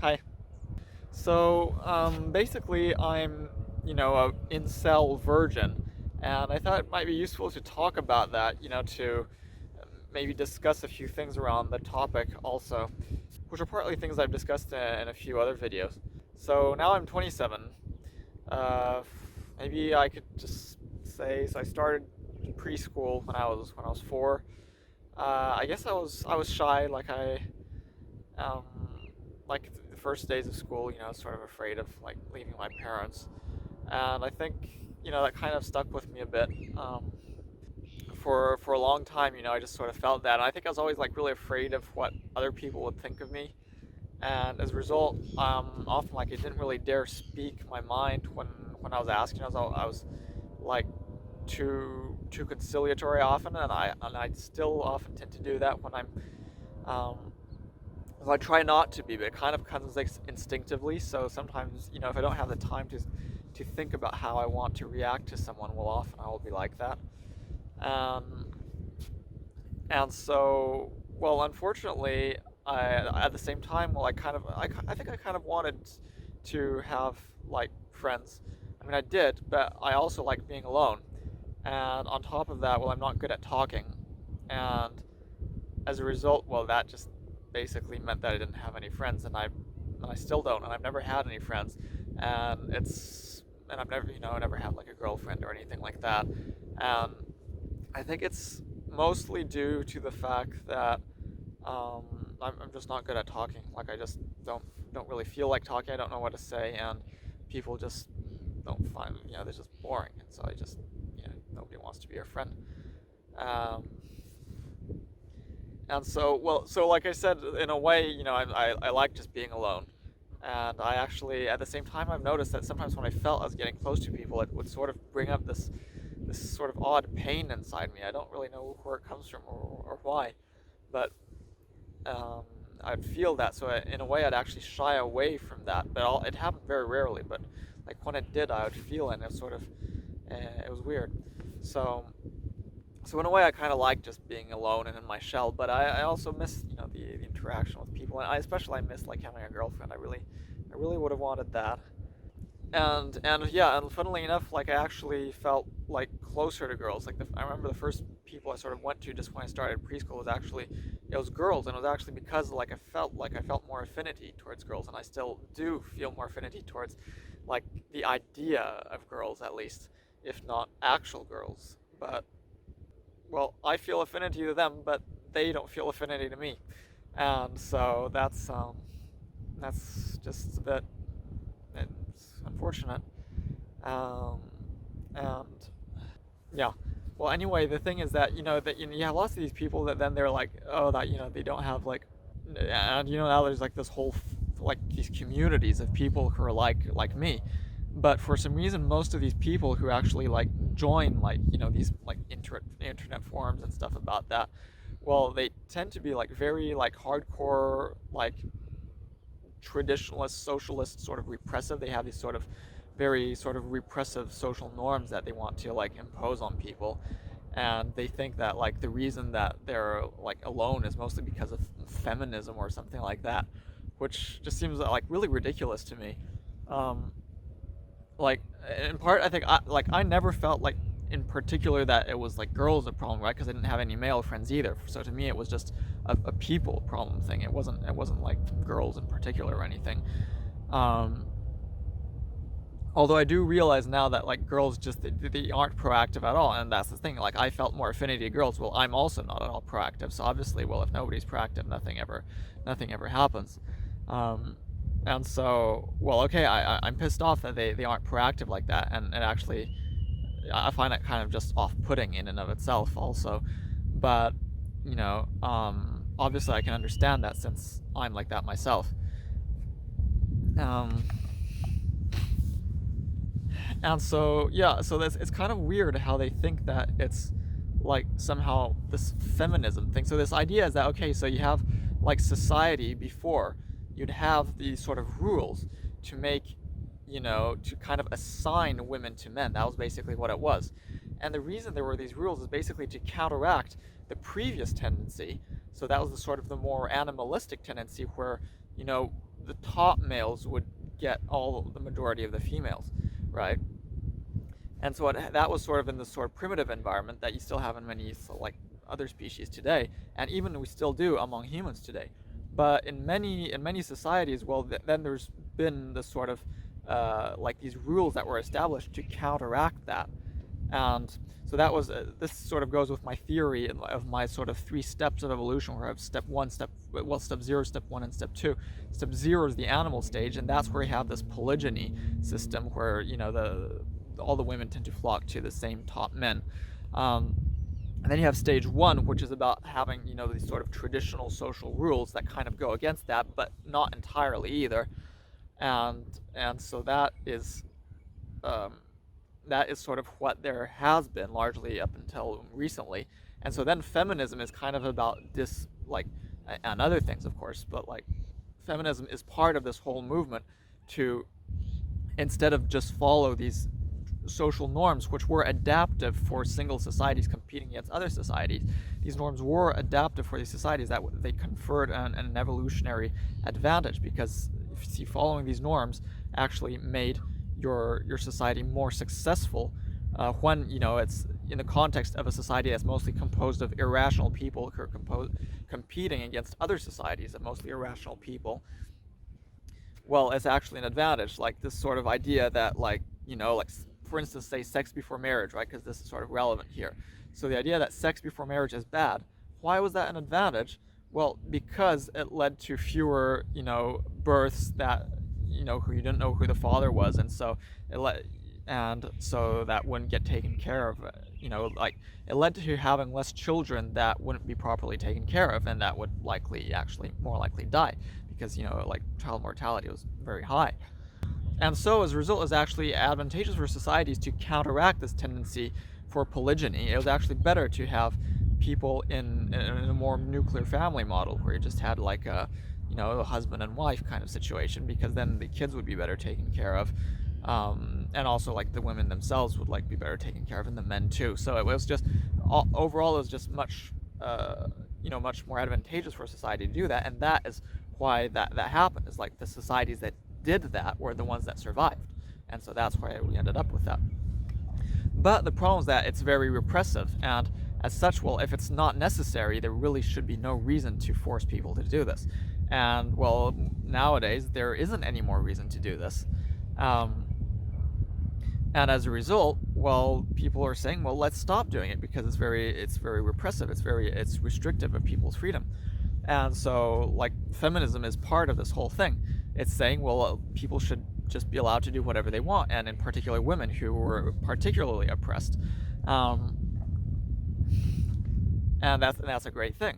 Hi. Basically, I'm, a incel virgin, and I thought it might be useful to talk about that, to maybe discuss a few things around the topic also, which are partly things I've discussed in a few other videos. So now I'm 27. Uh, Maybe I could just say, so I started preschool when I was 4. I guess I was shy, um, like the first days of school, sort of afraid of like leaving my parents, and I think that kind of stuck with me a bit. For a long time, I just sort of felt that, and I think I was always like really afraid of what other people would think of me, and as a result, often like I didn't really dare speak my mind when I was asking. I was like too conciliatory often, and I still often tend to do that when I'm um, well, I try not to be, but it kind of comes like instinctively. So sometimes, if I don't have the time to think about how I want to react to someone, well, often I will be like that. Um, and so, well, unfortunately, I at the same time, well, I think I kind of wanted to have like friends. I mean, I did, but I also like being alone. And on top of that, well, I'm not good at talking, and as a result, well, that just basically meant that I didn't have any friends, and I still don't, and I've never had any friends, and I've never, I never had like a girlfriend or anything like that, and I think it's mostly due to the fact that I'm just not good at talking. Like I just don't really feel like talking. I don't know what to say, and people just don't find, they're just boring, and so I just, nobody wants to be your friend. Um, And so, well, so like I said, in a way, I like just being alone. And I actually, at the same time, I've noticed that sometimes when I felt I was getting close to people, it would sort of bring up this sort of odd pain inside me. I don't really know where it comes from or why, but um, I'd feel that. So in a way, I'd actually shy away from that. But it happened very rarely. But like when it did, I would feel it, and it sort of, it was weird. So so in a way, I kind of like just being alone and in my shell, but I also miss the interaction with people, and I miss like having a girlfriend. I really would have wanted that. And yeah, and funnily enough, like I actually felt like closer to girls. Like I remember the first people I sort of went to just when I started preschool was actually it was girls, and it was actually because I felt more affinity towards girls, and I still do feel more affinity towards like the idea of girls, at least, if not actual girls. But well, I feel affinity to them, but they don't feel affinity to me, and so that's just a bit, it's unfortunate. Um, and yeah, well, anyway, the thing is that you have lots of these people that then they're like, oh, that they don't have like, and now there's like this whole like these communities of people who are like me, but for some reason most of these people who actually like join like these like internet forums and stuff about that, well, they tend to be like very like hardcore like traditionalist socialist sort of repressive. They have these sort of very sort of repressive social norms that they want to like impose on people, and they think that like the reason that they're like alone is mostly because of feminism or something like that, which just seems like really ridiculous to me. um, like in part I think I never felt like in particular that it was like girls a problem, right? Because I didn't have any male friends either, so to me it was just a people problem thing. It wasn't like girls in particular or anything. um Although I do realize now that like girls just they aren't proactive at all, and that's the thing. Like I felt more affinity to girls. Well, I'm also not at all proactive, so obviously, well, if nobody's proactive, nothing ever happens. Um, and so, well, okay, I'm pissed off that they aren't proactive like that, and actually, I find it kind of just off-putting in and of itself, also. But obviously, I can understand that since I'm like that myself. Um, And so, yeah, so it's kind of weird how they think that it's like somehow this feminism thing. So this idea is that, okay, so you have like society before, you'd have these sort of rules to make, to kind of assign women to men. That was basically what it was. And the reason there were these rules is basically to counteract the previous tendency. So that was the sort of the more animalistic tendency where, you know, the top males would get the majority of the females, right? And so that was sort of in this sort of primitive environment that you still have in many like other species today, and even we still do among humans today. But in many societies, well, then there's been this sort of like these rules that were established to counteract that. And so that was this sort of goes with my theory of my sort of 3 steps of evolution, where I have step 0, step 1, and step 2. Step 0 is the animal stage, and that's where you have this polygyny system, where all the women tend to flock to the same top men. And then you have stage 1, which is about having these sort of traditional social rules that kind of go against that, but not entirely either. And so that is sort of what there has been largely up until recently. And so then feminism is kind of about this, like, and other things, of course, but like feminism is part of this whole movement to, instead of just follow these social norms which were adaptive for single societies competing against other societies, these norms were adaptive for these societies, that they conferred an evolutionary advantage, because if you see, following these norms actually made your society more successful when it's in the context of a society that's mostly composed of irrational people who are competing against other societies of mostly irrational people. Well, it's actually an advantage, like this sort of idea that, like, for instance, say sex before marriage, right? Because this is sort of relevant here. So the idea that sex before marriage is bad, why was that an advantage? Well, because it led to fewer, births that, who you didn't know who the father was, and so so that wouldn't get taken care of. Like it led to having less children that wouldn't be properly taken care of, and that would more likely die, because like child mortality was very high. And so as a result, it was actually advantageous for societies to counteract this tendency for polygyny. It was actually better to have people in a more nuclear family model, where you just had like a husband and wife kind of situation, because then the kids would be better taken care of, and also like the women themselves would be better taken care of, and the men too. So it was just overall, it was just much much more advantageous for society to do that, and that is why that happened. Is like the societies that did that were the ones that survived, and so that's why we ended up with that. But the problem is that it's very repressive, and as such, well, if it's not necessary, there really should be no reason to force people to do this. And well, nowadays there isn't any more reason to do this, and as a result, well, people are saying, well, let's stop doing it, because it's very repressive, it's restrictive of people's freedom. And so, like, feminism is part of this whole thing. It's saying, well, people should just be allowed to do whatever they want, and in particular women, who were particularly oppressed. And that's a great thing.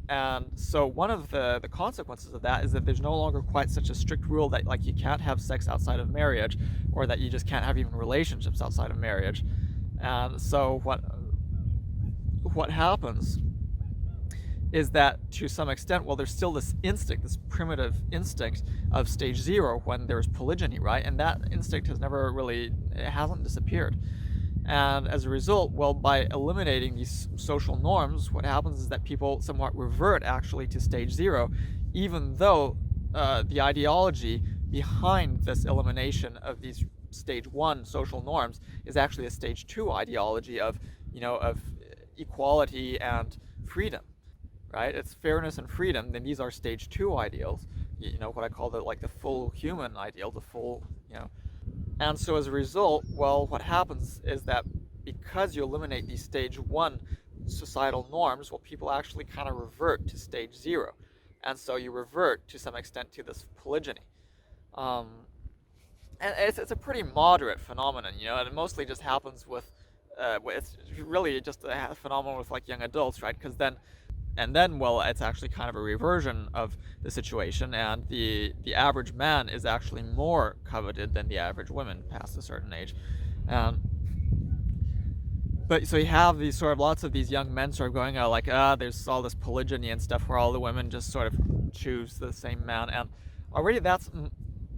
And so one of the consequences of that is that there's no longer quite such a strict rule that, like, you can't have sex outside of marriage, or that you just can't have even relationships outside of marriage. And so what happens is that, to some extent, well, there's still this primitive instinct of stage 0 when there's polygyny, right? And that instinct hasn't disappeared. And as a result, well, by eliminating these social norms, what happens is that people somewhat revert actually to stage 0, even though the ideology behind this elimination of these stage 1 social norms is actually a stage 2 ideology of equality and freedom. Right? It's fairness and freedom. Then these are stage 2 ideals. What I call the full human ideal, the full. And so as a result, well, what happens is that because you eliminate these stage 1 societal norms, well, people actually kind of revert to stage 0, and so you revert to some extent to this polygyny. And it's a pretty moderate phenomenon, and it mostly just happens with. It's really just a phenomenon with like young adults, right? Because then, well, it's actually kind of a reversion of the situation, and the average man is actually more coveted than the average woman past a certain age. But so you have these sort of lots of these young men sort of going out like, there's all this polygyny and stuff where all the women just sort of choose the same man, and already that's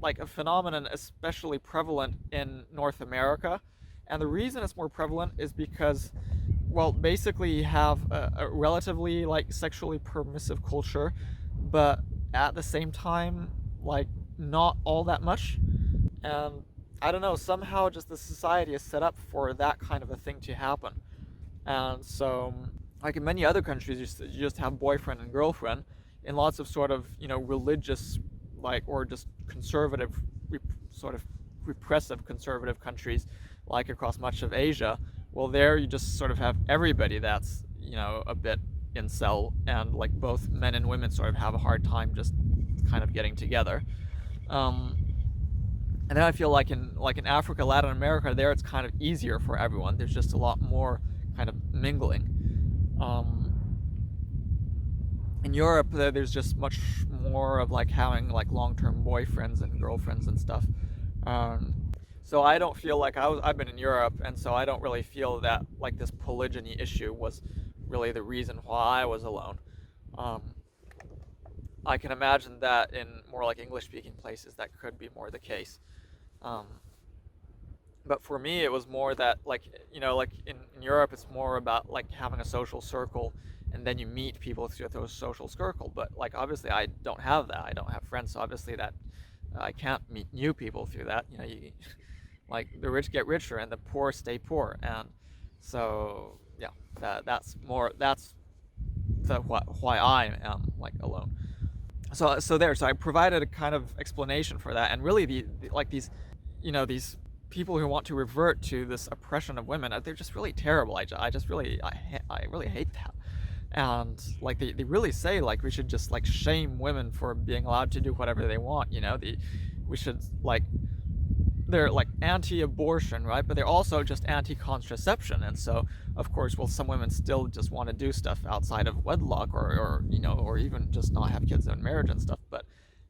like a phenomenon especially prevalent in North America. And the reason it's more prevalent is because, well, basically you have a relatively like sexually permissive culture, but at the same time, like not all that much. And I don't know, somehow just the society is set up for that kind of a thing to happen. And so, like in many other countries, you just have boyfriend and girlfriend. In lots of sort of, religious, like, or just conservative, sort of repressive conservative countries, like across much of Asia, well, there you just sort of have everybody that's, a bit incel, and like both men and women sort of have a hard time just kind of getting together. And then I feel like in Africa, Latin America, there it's kind of easier for everyone. There's just a lot more kind of mingling. In Europe, there's just much more of like having like long-term boyfriends and girlfriends and stuff. So I don't feel like I've been in Europe, and so I don't really feel that like this polygyny issue was really the reason why I was alone. I can imagine that in more like English-speaking places that could be more the case. But for me, it was more that like like in Europe, it's more about like having a social circle, and then you meet people through those social circle. But like obviously, I don't have that. I don't have friends, so obviously that I can't meet new people through that. You like the rich get richer and the poor stay poor, and so yeah, that's why I am like alone. So I provided a kind of explanation for that, and really these these people who want to revert to this oppression of women, they're just really terrible. I really hate that. And like they really say like we should just like shame women for being allowed to do whatever they want. We should like, they're like anti-abortion, right? But they're also just anti-contraception. And so of course, well, some women still just want to do stuff outside of wedlock, or even just not have kids in marriage and stuff.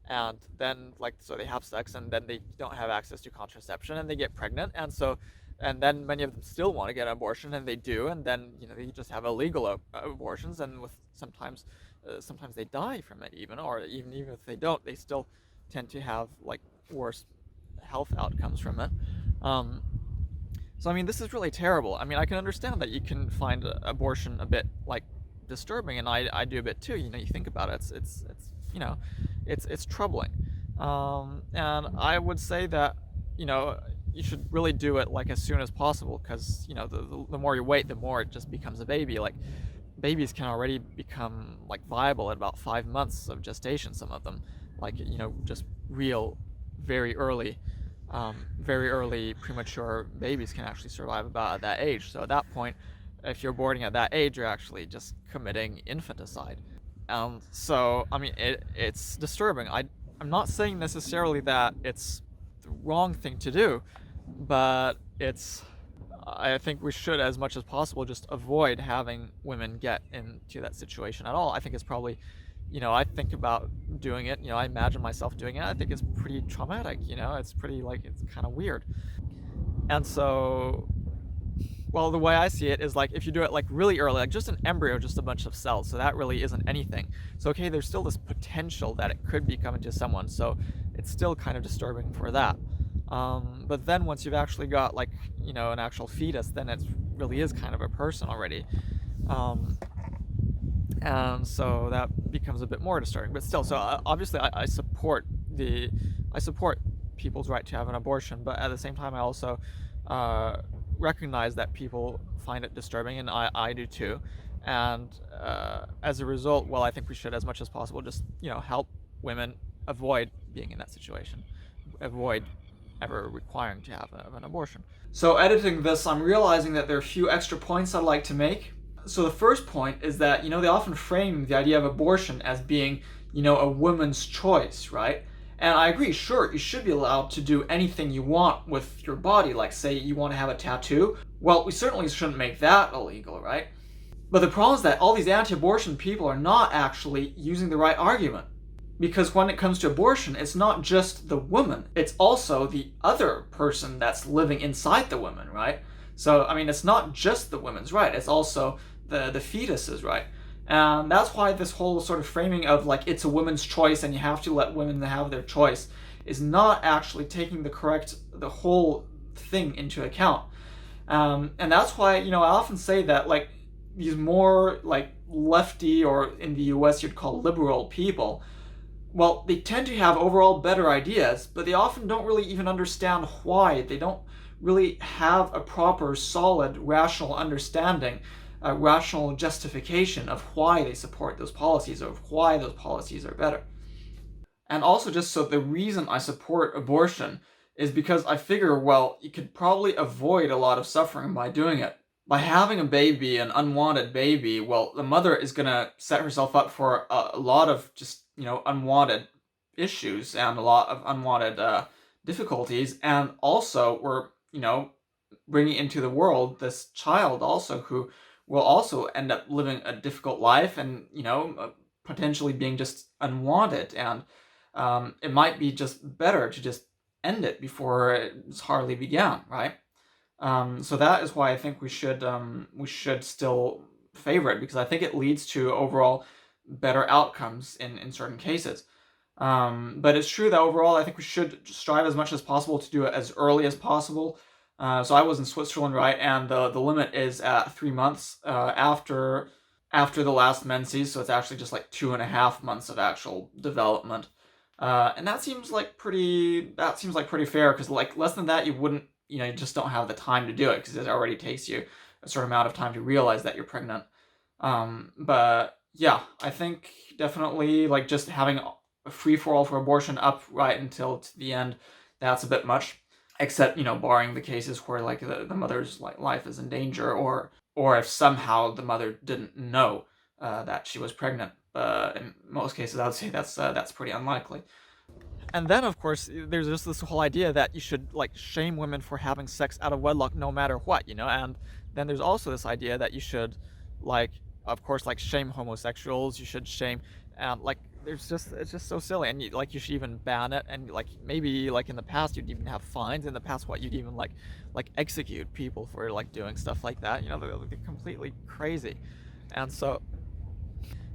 And then like, so they have sex, and then they don't have access to contraception, and they get pregnant, and then many of them still want to get an abortion, and they do, and then they just have illegal abortions, and with sometimes they die from it, or even if they don't, they still tend to have like worse health outcomes from it. So I mean, this is really terrible. I mean, I can understand that you can find abortion a bit like disturbing, and I do a bit too. You think about it, it's troubling. And I would say that you should really do it like as soon as possible, because the more you wait, the more it just becomes a baby. Like babies can already become like viable at about 5 months of gestation. Some of them, like just real very early premature babies can actually survive about at that age. So at that point, if you're aborting at that age, you're actually just committing infanticide. So I mean, it's disturbing. I'm not saying necessarily that it's the wrong thing to do, but I think we should, as much as possible, just avoid having women get into that situation at all. I think it's probably, I think about doing it, I imagine myself doing it. I think it's pretty traumatic, it's pretty like, it's kind of weird. And so, well, the way I see it is like, if you do it like really early, like just an embryo, just a bunch of cells, so that really isn't anything. So okay, there's still this potential that it could become into someone, so it's still kind of disturbing for that. But then once you've actually got like, an actual fetus, then it really is kind of a person already. And so that becomes a bit more disturbing. But still, so obviously I support people's right to have an abortion, but at the same time I also recognize that people find it disturbing, and I do too. And as a result, well, I think we should, as much as possible, just help women avoid being in that situation, avoid ever requiring to have an abortion. So editing this, I'm realizing that there are a few extra points I'd like to make. So the first point is that they often frame the idea of abortion as being a woman's choice, right? And I agree, sure, you should be allowed to do anything you want with your body. Like, say you want to have a tattoo. Well, we certainly shouldn't make that illegal, right? But the problem is that all these anti-abortion people are not actually using the right argument. Because when it comes to abortion, it's not just the woman, it's also the other person that's living inside the woman, right? So, I mean, it's not just the woman's right, it's also the fetus's right. And that's why this whole sort of framing of like, it's a woman's choice and you have to let women have their choice is not actually taking the whole thing into account. And that's why, I often say that like these more like lefty, or in the US you'd call liberal people, well, they tend to have overall better ideas, but they often don't really even understand why. They don't really have a proper, solid, rational understanding, a rational justification of why they support those policies or why those policies are better. And also, just so the reason I support abortion is because I figure, well, you could probably avoid a lot of suffering by doing it. By having a baby, an unwanted baby, well, the mother is gonna set herself up for a lot of just, unwanted issues and a lot of unwanted difficulties. And also, we're, bringing into the world this child also who will also end up living a difficult life and, potentially being just unwanted. And it might be just better to just end it before it's hardly began, right? So that is why I think we should still favor it, because I think it leads to overall better outcomes in certain cases. But it's true that overall I think we should strive as much as possible to do it as early as possible. So I was in Switzerland, right, and the limit is at 3 months after the last menses, so it's actually just like 2.5 months of actual development. And that seems like pretty fair, because like less than that you wouldn't, you just don't have the time to do it, because it already takes you a certain amount of time to realize that you're pregnant. But yeah, I think definitely like just having a free-for-all for abortion up right until to the end, that's a bit much. Except, barring the cases where like the mother's like life is in danger, or if somehow the mother didn't know that she was pregnant. In most cases, I would say that's pretty unlikely. And then, of course, there's just this whole idea that you should like shame women for having sex out of wedlock, no matter what, And then there's also this idea that you should, like, of course, like shame homosexuals. You should shame, like, it's just so silly, and you should even ban it, and like maybe like in the past you'd even have fines. In the past, what you'd even like execute people for like doing stuff like that. They're completely crazy, and so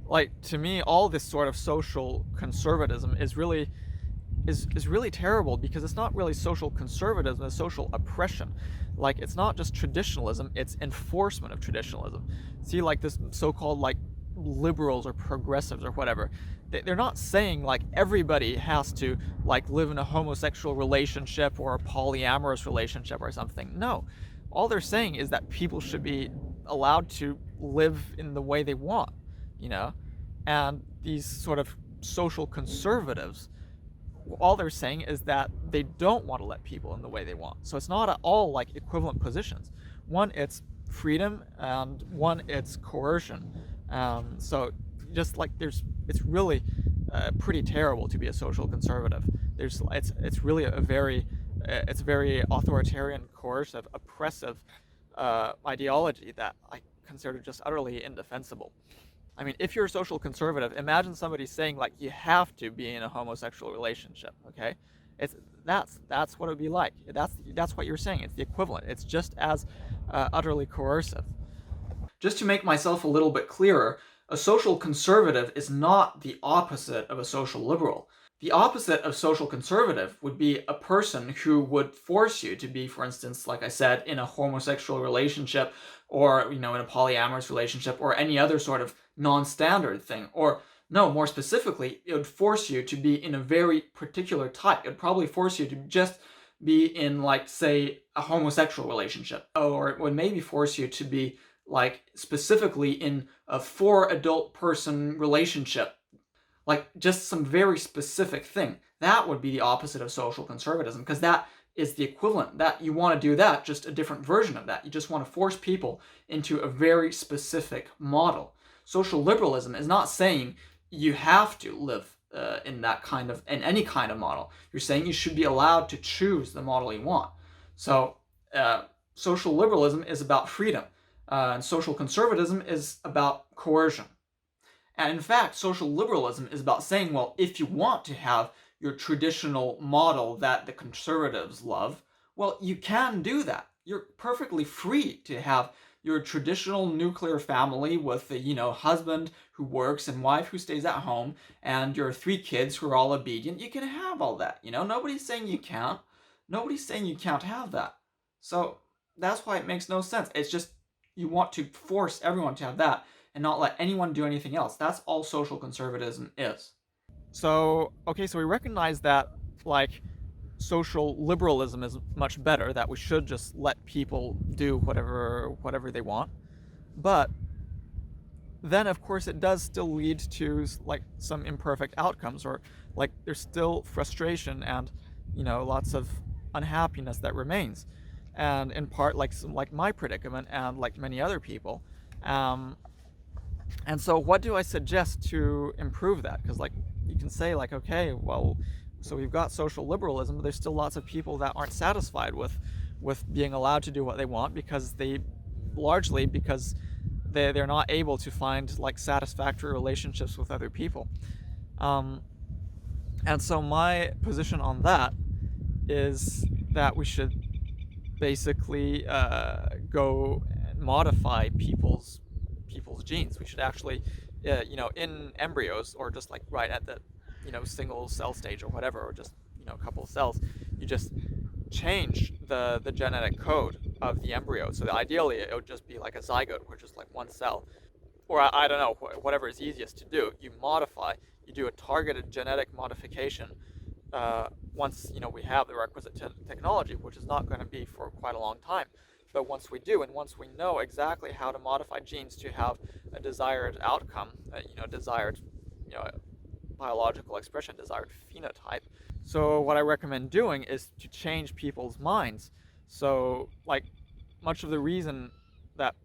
like to me, all this sort of social conservatism is really terrible, because it's not really social conservatism, it's social oppression. Like, it's not just traditionalism, it's enforcement of traditionalism. See, like this so-called like liberals or progressives or whatever, they're not saying like everybody has to like live in a homosexual relationship or a polyamorous relationship or something. No, all they're saying is that people should be allowed to live in the way they want, and these sort of social conservatives, all they're saying is that they don't want to let people in the way they want. So it's not at all like equivalent positions. One, it's freedom, and one, it's coercion. So just like it's really pretty terrible to be a social conservative. It's really a very authoritarian, coercive, oppressive ideology that I consider just utterly indefensible. I mean, if you're a social conservative, imagine somebody saying like you have to be in a homosexual relationship. Okay, that's what it would be like. That's what you're saying. It's the equivalent. It's just as utterly coercive. Just to make myself a little bit clearer, a social conservative is not the opposite of a social liberal. The opposite of social conservative would be a person who would force you to be, for instance, like I said, in a homosexual relationship, or, in a polyamorous relationship, or any other sort of non-standard thing. Or, no, more specifically, it would force you to be in a very particular type. It would probably force you to just be in, like, say, a homosexual relationship. Or it would maybe force you to be, like, specifically in a 4 adult person relationship. Like, just some very specific thing. That would be the opposite of social conservatism, because that is the equivalent. That you want to do that, just a different version of that. You just want to force people into a very specific model. Social liberalism is not saying you have to live in any kind of model. You're saying you should be allowed to choose the model you want. So social liberalism is about freedom, and social conservatism is about coercion. And in fact, social liberalism is about saying, well, if you want to have your traditional model that the conservatives love, well, you can do that. You're perfectly free to have your traditional nuclear family with a, husband who works and wife who stays at home, and your 3 kids who are all obedient. You can have all that, Nobody's saying you can't. Nobody's saying you can't have that. So that's why it makes no sense. It's just you want to force everyone to have that and not let anyone do anything else. That's all social conservatism is. So okay, so we recognize that like social liberalism is much better, that we should just let people do whatever they want. But then of course it does still lead to like some imperfect outcomes, or like there's still frustration and lots of unhappiness that remains, and in part like like my predicament and like many other people. um, and so what do I suggest to improve that? Because like you can say like, okay, well, so we've got social liberalism, but there's still lots of people that aren't satisfied with being allowed to do what they want, because they largely because they're not able to find like satisfactory relationships with other people. um, and so my position on that is that we should basically go and modify people's genes. We should actually, in embryos, or just like right at the, single cell stage or whatever, or just a couple of cells, you just change the genetic code of the embryo. So ideally, it would just be like a zygote, which is like one cell, or I don't know, whatever is easiest to do. You modify, you do a targeted genetic modification once we have the requisite technology, which is not going to be for quite a long time. But once we do, and once we know exactly how to modify genes to have a desired outcome, desired, you know, biological expression, desired phenotype. So what I recommend doing is to change people's minds. So like much of the reason that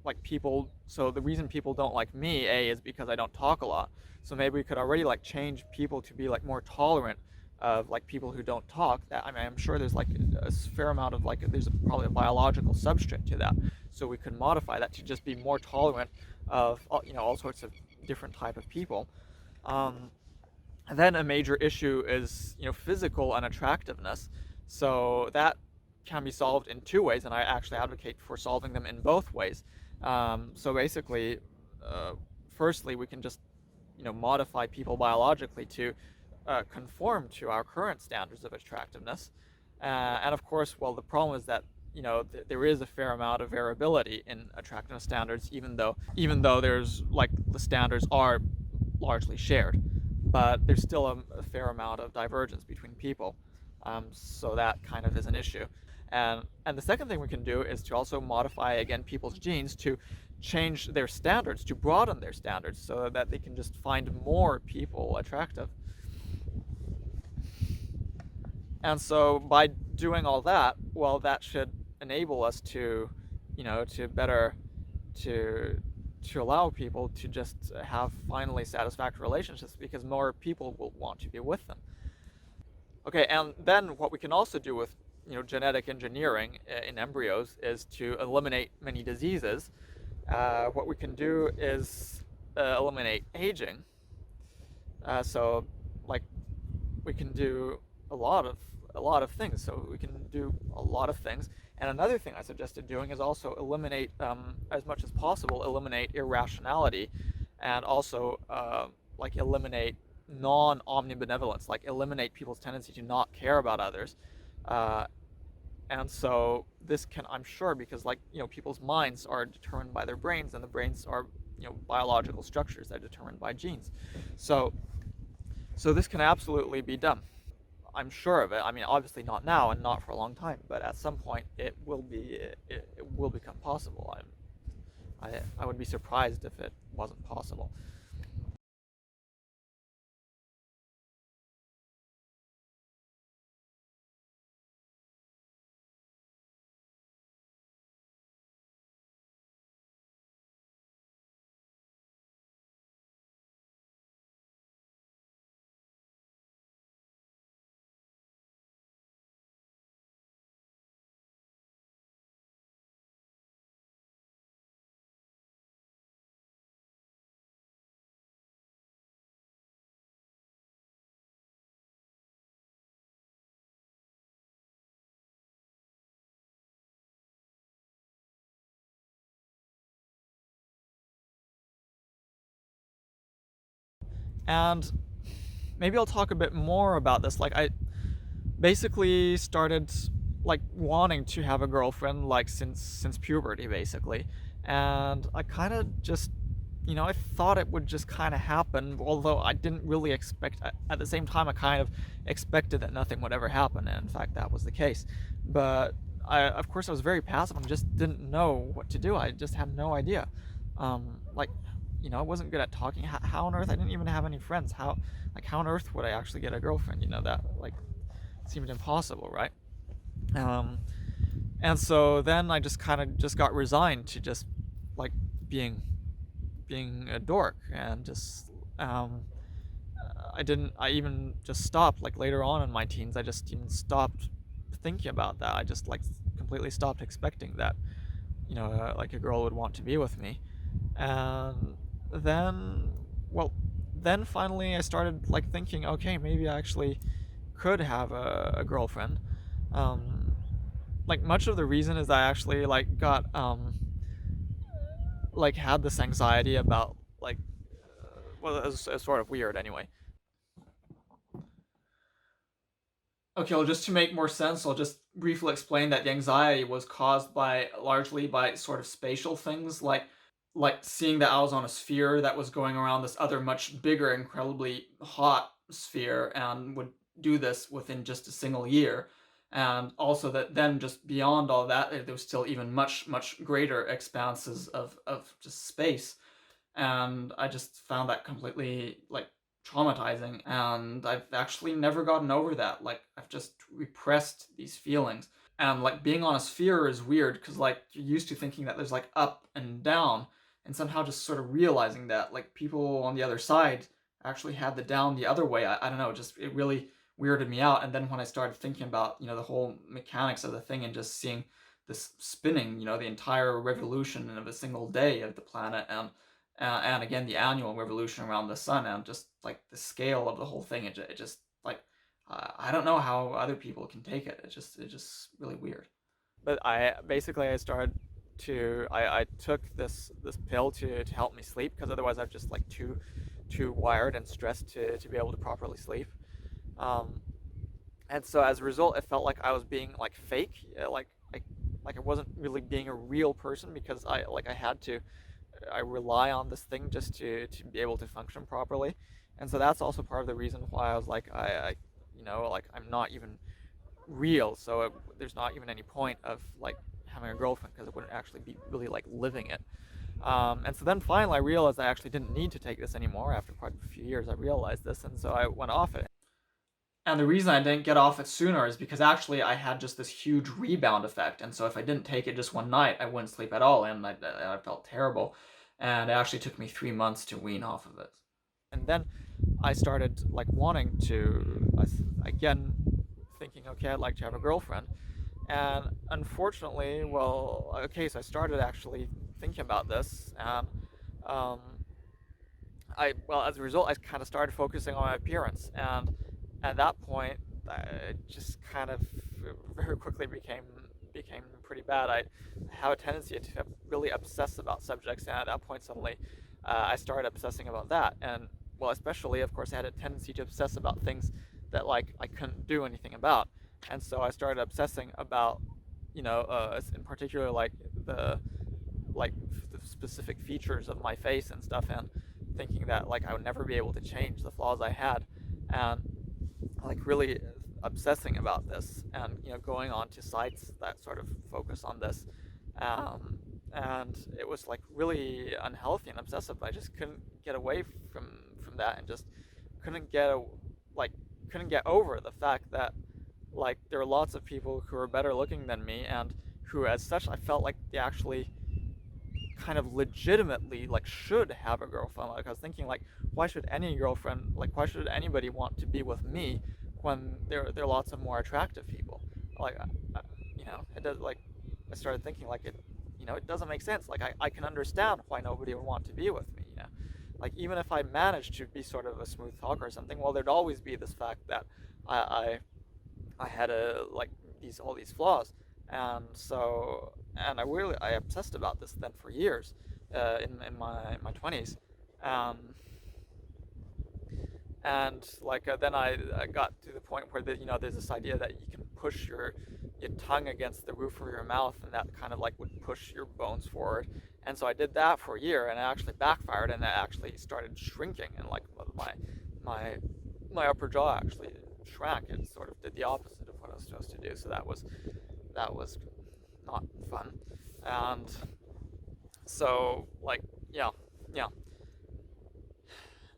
like people so the reason people don't like me, is because I don't talk a lot. So maybe we could already like change people to be like more tolerant of like people who don't talk. That, I mean, I'm sure there's like a fair amount of like there's probably a biological substrate to that. So we could modify that to just be more tolerant of all sorts of different type of people. um, and then a major issue is physical unattractiveness. So that can be solved in two ways, and I actually advocate for solving them in both ways. So basically, uh, firstly, we can just modify people biologically to conform to our current standards of attractiveness. And of course, well, the problem is that there is a fair amount of variability in attractiveness standards, even though there's like the standards are largely shared, but there's still a fair amount of divergence between people. So that kind of is an issue. And the second thing we can do is to also modify again people's genes to change their standards, to broaden their standards, so that they can just find more people attractive. And so by doing all that, well, that should enable us to, to better to to allow people to just have finally satisfactory relationships, because more people will want to be with them. Okay, and then what we can also do with genetic engineering in embryos is to eliminate many diseases. What we can do is eliminate aging. So, like, we can do a lot of things. So we can do a lot of things. And another thing I suggested doing is also eliminate, as much as possible, eliminate irrationality, and also like eliminate non-omnibenevolence, like eliminate people's tendency to not care about others. Uh, and so this can, I'm sure, because like people's minds are determined by their brains, and the brains are biological structures that are determined by genes. So so this can absolutely be done. I'm sure of it. I mean, obviously not now and not for a long time, but at some point it will be. It will become possible. I would be surprised if it wasn't possible. And maybe I'll talk a bit more about this. Like, I basically started like wanting to have a girlfriend like since puberty, basically. And I kind of just I thought it would just kind of happen, although I didn't really expect. At the same time, I kind of expected that nothing would ever happen, and in fact, that was the case. But of course, I was very passive and just didn't know what to do. I just had no idea. Like, I wasn't good at talking. How on earth? I didn't even have any friends. How on earth would I actually get a girlfriend? That like seemed impossible, right? Um, and so then I just kind of just got resigned to just like being a dork, and just I even just stopped, like later on in my teens. I just even stopped thinking about that. I just like completely stopped expecting that like a girl would want to be with me. And then, well, then finally I started like thinking, okay, maybe I actually could have a girlfriend. um like much of the reason is I actually like got like had this anxiety about like well, it's sort of weird anyway. Okay, well, just to make more sense, I'll just briefly explain that the anxiety was caused by largely by sort of spatial things, like seeing that I was on a sphere that was going around this other much bigger, incredibly hot sphere, and would do this within just a single year. And also that then just beyond all that, there was still even much greater expanses of just space. And I just found that completely like traumatizing, and I've actually never gotten over that. Like, I've just repressed these feelings. And like being on a sphere is weird because like you're used to thinking that there's like up and down, and somehow just sort of realizing that like people on the other side actually had the down the other way. I don't know, just it really weirded me out. And then when I started thinking about the whole mechanics of the thing, and just seeing this spinning, the entire revolution of a single day of the planet, and again the annual revolution around the sun, and just like the scale of the whole thing, it just like I don't know how other people can take it. It's just really weird. But I started to I took this pill to help me sleep, because otherwise I'm just like too wired and stressed to be able to properly sleep. Um, and so as a result, it felt like I was being like fake, like I wasn't really being a real person, because I had to I rely on this thing just to be able to function properly. And so that's also part of the reason why I was like like I'm not even real, so there's not even any point of like having a girlfriend, because it wouldn't actually be really like living it. And so then finally I realized I actually didn't need to take this anymore. After quite a few years I realized this, and so I went off it. And the reason I didn't get off it sooner is because actually I had just this huge rebound effect. And so if I didn't take it just one night, I wouldn't sleep at all, and I felt terrible. And it actually took me 3 months to wean off of it. And then I started like wanting to, again, thinking, okay, I'd like to have a girlfriend. And unfortunately, well, okay, so I started actually thinking about this, and um, as a result, I kind of started focusing on my appearance, and at that point, it just kind of very quickly became pretty bad. I have a tendency to really obsess about subjects, and at that point, suddenly, I started obsessing about that. And well, especially, of course, I had a tendency to obsess about things that like I couldn't do anything about, and so I started obsessing about, in particular, like the like the specific features of my face and stuff, and thinking that like I would never be able to change the flaws I had, and like really obsessing about this, and going on to sites that sort of focus on this. um, and it was like really unhealthy and obsessive. I just couldn't get away from that, and just couldn't get like couldn't get over the fact that like there are lots of people who are better looking than me, and who as such I felt like they actually kind of legitimately like should have a girlfriend. Like I was thinking, like, why should anybody want to be with me when there are lots of more attractive people? Like it does. Like I started thinking like it doesn't make sense. Like I can understand why nobody would want to be with me. Like even if I managed to be sort of a smooth talker or something, well, there'd always be this fact that I I had like all these flaws. And so, and I obsessed about this then for years, in my 20s. um, and like then I got to the point where there's this idea that you can push your tongue against the roof of your mouth, and that kind of like would push your bones forward. And so I did that for a year, and it actually backfired, and it actually started shrinking, and like my my upper jaw actually shrank. It sort of did the opposite of what I was supposed to do. So that was not fun. And so like yeah, yeah.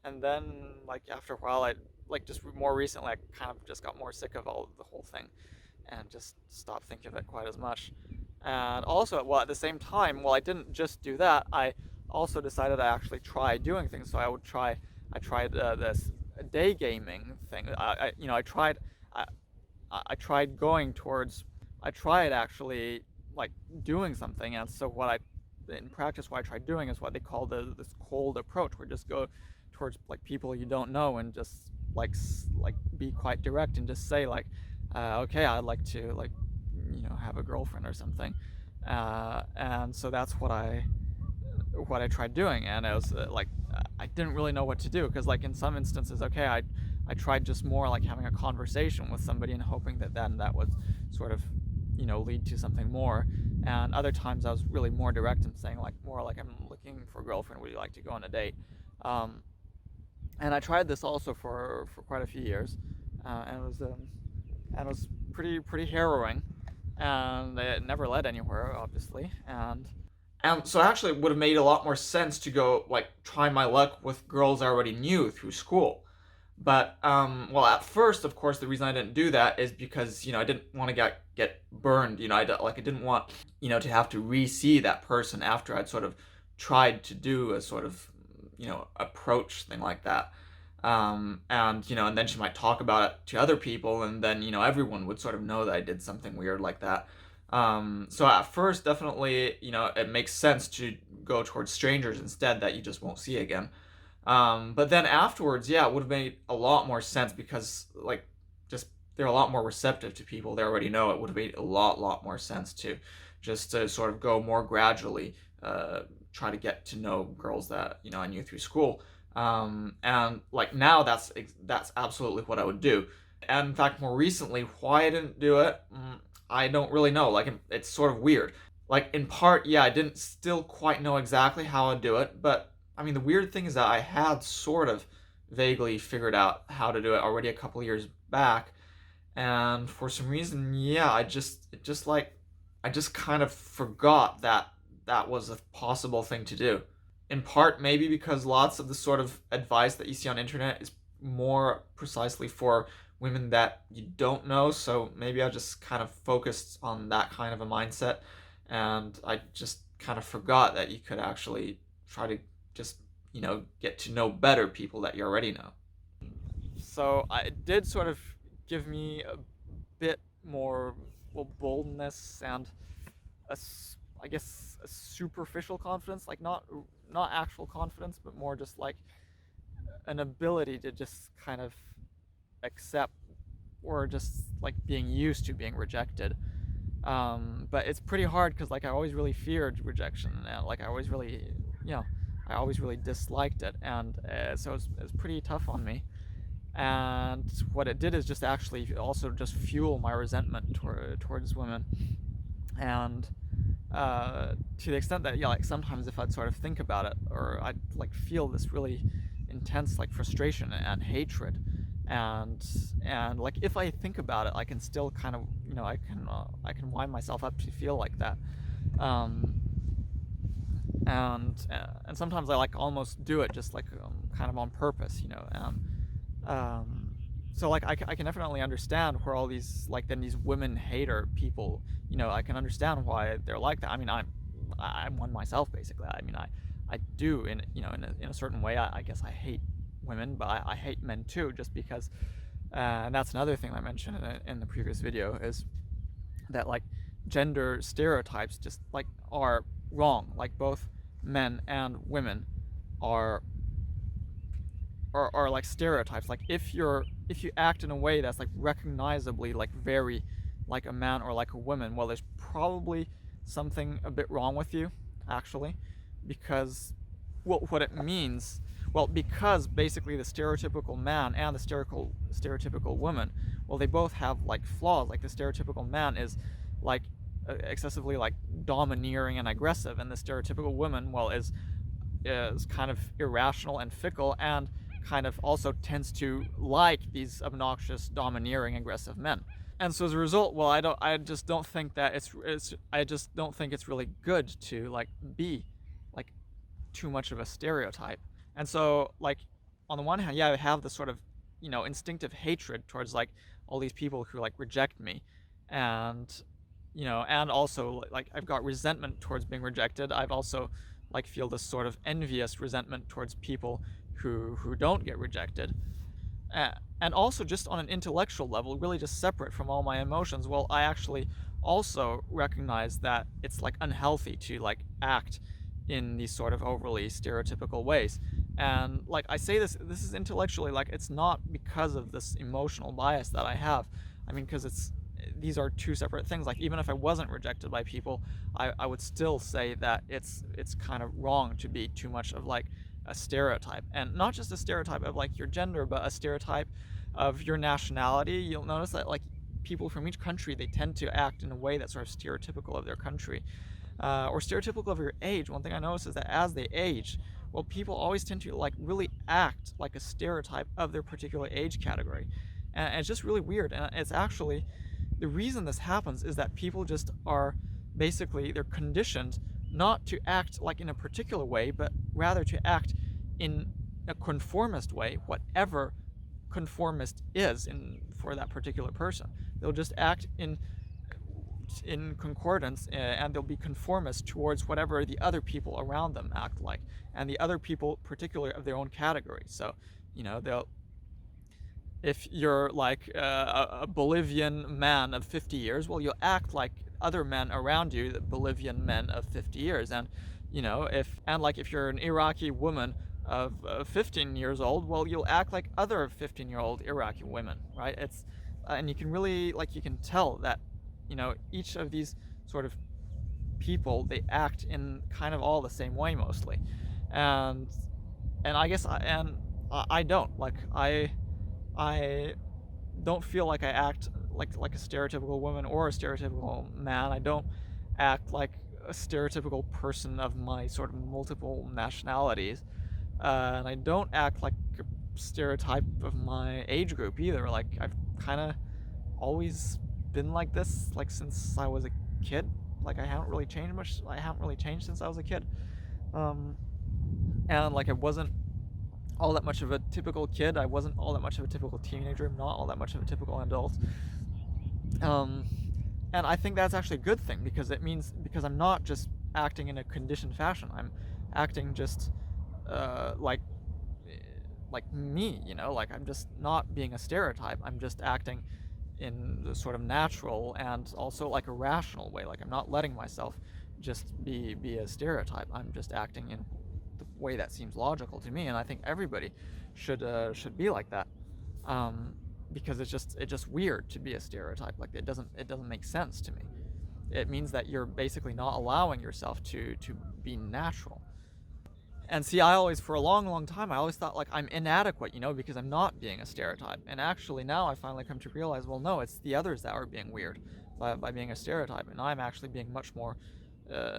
And then like after a while, I like just more recently, I kind of just got more sick of the whole thing, and just stopped thinking of it quite as much. And also, well, at the same time, well, I didn't just do that. I also decided I actually try doing things. So I tried this day gaming thing. I tried, I, I tried going towards, I tried actually like doing something. And so in practice, what I tried doing is what they call this cold approach, where you just go towards like people you don't know and just like be quite direct and just say like, okay, I'd like to like have a girlfriend or something, and so that's what I tried doing, and it was like I didn't really know what to do, because like in some instances, okay, I tried just more like having a conversation with somebody and hoping that then that would sort of lead to something more, and other times I was really more direct and saying like more like, I'm looking for a girlfriend, would you like to go on a date? And I tried this also for quite a few years, and it was pretty harrowing, and it never led anywhere, obviously. And so actually it would have made a lot more sense to go like try my luck with girls I already knew through school. But well, at first, of course, the reason I didn't do that is because I didn't want to get burned. I didn't want to have to re-see that person after I'd sort of tried to do a sort of approach thing like that. And then she might talk about it to other people, and then everyone would sort of know that I did something weird like that. So at first, definitely, it makes sense to go towards strangers instead that you just won't see again. But then afterwards, yeah, it would have made a lot more sense, because like just they're a lot more receptive to people they already know. It would have made a lot more sense to just to sort of go more gradually, try to get to know girls that I knew through school. And like now, that's absolutely what I would do. And in fact, more recently, why I didn't do it, I don't really know. Like, it's sort of weird. Like, in part, yeah, I didn't still quite know exactly how I'd do it, but I mean, the weird thing is that I had sort of vaguely figured out how to do it already a couple years back, and for some reason, yeah, I just kind of forgot that that was a possible thing to do. In part, maybe because lots of the sort of advice that you see on internet is more precisely for women that you don't know, so maybe I just kind of focused on that kind of a mindset, and I just kind of forgot that you could actually try to just get to know better people that you already know. So it did sort of give me a bit more, well, boldness and a, I guess, a superficial confidence, like not actual confidence, but more just like an ability to just kind of accept, or just like being used to being rejected. But it's pretty hard, because like I always really feared rejection, and like I always really disliked it, and so it's pretty tough on me. And what it did is just actually also just fuel my resentment towards women, and to the extent that, yeah, like sometimes if I'd sort of think about it, or I'd like feel this really intense like frustration and hatred, and like if I think about it, I can still kind of I can wind myself up to feel like that, and sometimes I like almost do it just like kind of on purpose, so like I can definitely understand where all these like then these women hater people, I can understand why they're like that. I mean, I'm one myself, basically. I mean, I do in in a certain way. I guess I hate women, but I hate men too, just because. And that's another thing I mentioned in the previous video, is that like gender stereotypes just like are wrong. Like both men and women are like stereotypes. Like if you act in a way that's like recognizably like very like a man or like a woman, well, there's probably something a bit wrong with you, actually, because what it means, well, because basically the stereotypical man and the stereotypical woman, well, they both have like flaws. Like the stereotypical man is like excessively like domineering and aggressive, and the stereotypical woman, well, is kind of irrational and fickle, and kind of also tends to like these obnoxious, domineering, aggressive men. And so as a result, well, I just don't think that I just don't think it's really good to like be like too much of a stereotype. And so like on the one hand, yeah, I have this sort of, instinctive hatred towards like all these people who like reject me, and and also like I've got resentment towards being rejected. I've also like feel this sort of envious resentment towards people who don't get rejected. And also just on an intellectual level, really just separate from all my emotions, well, I actually also recognize that it's like unhealthy to like act in these sort of overly stereotypical ways. And like I say, this is intellectually, like it's not because of this emotional bias that I have. I mean, because these are two separate things. Like even if I wasn't rejected by people, I would still say that it's kind of wrong to be too much of like a stereotype, and not just a stereotype of like your gender, but a stereotype of your nationality. You'll notice that like people from each country, they tend to act in a way that's sort of stereotypical of their country, or stereotypical of your age. One thing I notice is that as they age, well, people always tend to like really act like a stereotype of their particular age category, and it's just really weird. And it's actually the reason this happens is that people just are basically, they're conditioned not to act like in a particular way, but rather to act in a conformist way, whatever conformist is in for that particular person. They'll just act in concordance, and they'll be conformist towards whatever the other people around them act like, and the other people particularly of their own category. So they'll, if you're like a Bolivian man of 50 years, well, you'll act like other men around you, the Bolivian men of 50 years. And if you're an Iraqi woman of 15 years old, well, you'll act like other 15-year-old Iraqi women, right? And you can really, like, you can tell that each of these sort of people, they act in kind of all the same way mostly. And I guess I don't like, I don't feel like I act like a stereotypical woman or a stereotypical man. I don't act like a stereotypical person of my sort of multiple nationalities, and I don't act like a stereotype of my age group either. Like I've kind of always been like this, like since I was a kid. Like I haven't really changed much. I haven't really changed since I was a kid, and like I wasn't all that much of a typical kid. I wasn't all that much of a typical teenager. I'm not all that much of a typical adult. And I think that's actually a good thing, because it means, because I'm not just acting in a conditioned fashion. I'm acting just like me, like I'm just not being a stereotype. I'm just acting in the sort of natural and also like a rational way. Like I'm not letting myself just be a stereotype. I'm just acting in the way that seems logical to me, and I think everybody should be like that, because it's just weird to be a stereotype. Like it doesn't make sense to me. It means that you're basically not allowing yourself to be natural. And see, I always, for a long time, I always thought like I'm inadequate, because I'm not being a stereotype. And actually now I finally come to realize, well, no, it's the others that are being weird by being a stereotype, and I'm actually being much more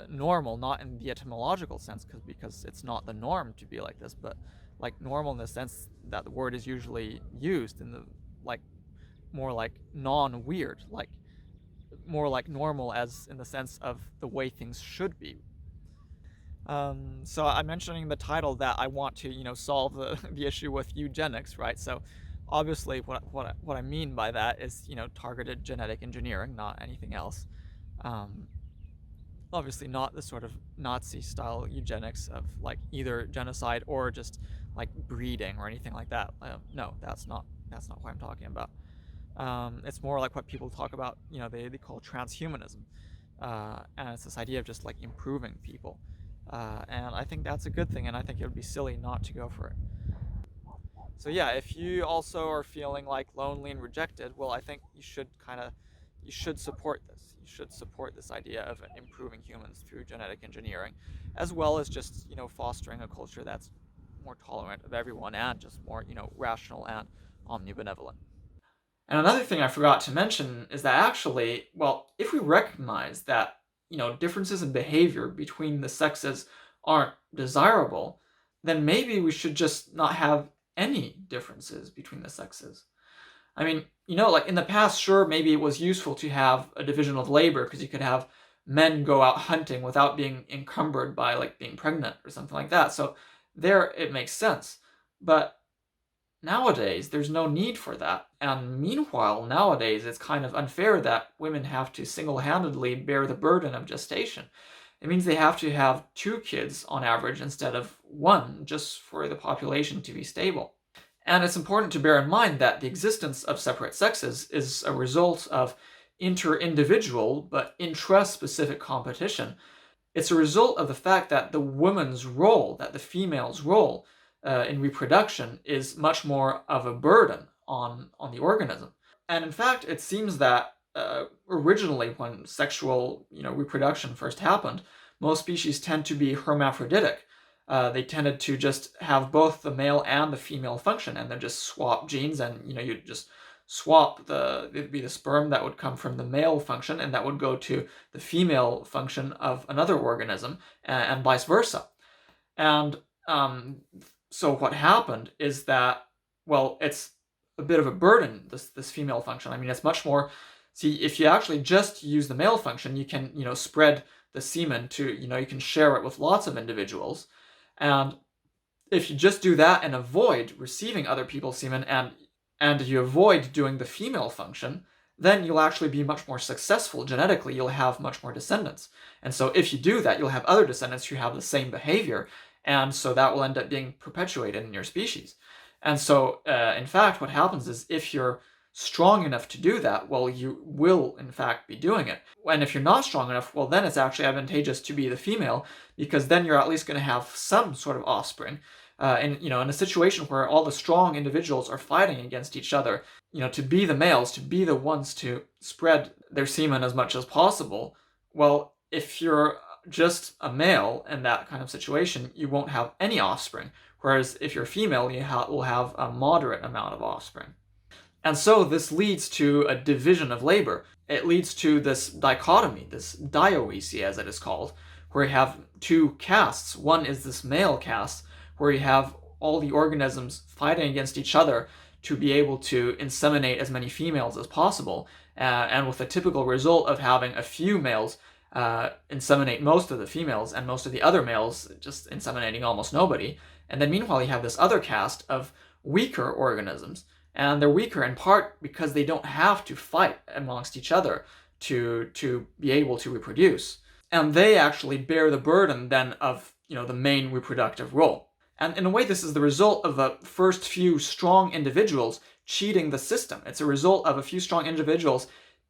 normal, not in the etymological sense, because it's not the norm to be like this, but like normal in the sense that the word is usually used in the like more like non-weird, like more like normal, as in the sense of the way things should be. So I'm mentioning the title that I want to solve the issue with eugenics, right? So obviously what I mean by that is targeted genetic engineering, not anything else. Obviously not the sort of Nazi-style eugenics of like either genocide or just like breeding or anything like that. No, that's not what I'm talking about. It's more like what people talk about, they call transhumanism, and it's this idea of just like improving people, and I think that's a good thing, and I think it would be silly not to go for it. So yeah, if you also are feeling like lonely and rejected, well, I think you should support this. You should support this idea of improving humans through genetic engineering, as well as just fostering a culture that's more tolerant of everyone, and just more rational and omnibenevolent. And another thing I forgot to mention is that actually, well, if we recognize that, differences in behavior between the sexes aren't desirable, then maybe we should just not have any differences between the sexes. I mean, like in the past, sure, maybe it was useful to have a division of labor because you could have men go out hunting without being encumbered by like being pregnant or something like that. So there it makes sense. But nowadays, there's no need for that. And meanwhile, nowadays, it's kind of unfair that women have to single-handedly bear the burden of gestation. It means they have to have 2 kids on average instead of 1 just for the population to be stable. And it's important to bear in mind that the existence of separate sexes is a result of inter-individual but intra-specific competition. It's a result of the fact that the woman's role, that the female's role in reproduction is much more of a burden on the organism. And in fact, it seems that originally when sexual reproduction first happened, most species tend to be hermaphroditic. They tended to just have both the male and the female function, and then just swap genes, and you just swap it'd be the sperm that would come from the male function, and that would go to the female function of another organism, and vice versa. And so what happened is that, well, it's a bit of a burden, this female function. I mean, it's much more. See, if you actually just use the male function, you can spread the semen to you can share it with lots of individuals. And if you just do that and avoid receiving other people's semen, and you avoid doing the female function, then you'll actually be much more successful genetically. You'll have much more descendants. And so if you do that, you'll have other descendants who have the same behavior, and so that will end up being perpetuated in your species. And so, in fact, what happens is if you're strong enough to do that, well, you will, in fact, be doing it. And if you're not strong enough, well, then it's actually advantageous to be the female, because then you're at least going to have some sort of offspring. In a situation where all the strong individuals are fighting against each other, to be the males, to be the ones to spread their semen as much as possible, well, if you're just a male in that kind of situation, you won't have any offspring. Whereas if you're female, you will have a moderate amount of offspring. And so this leads to a division of labor. It leads to this dichotomy, this dioecy as it is called, where you have 2 castes. One is this male caste, where you have all the organisms fighting against each other to be able to inseminate as many females as possible, and with the typical result of having a few males inseminate most of the females, and most of the other males just inseminating almost nobody. And then meanwhile, you have this other caste of weaker organisms, and they're weaker in part because they don't have to fight amongst each other to be able to reproduce. And they actually bear the burden then of the main reproductive role. And in a way, this is the result of the first few strong individuals cheating the system. It's a result of a few strong individuals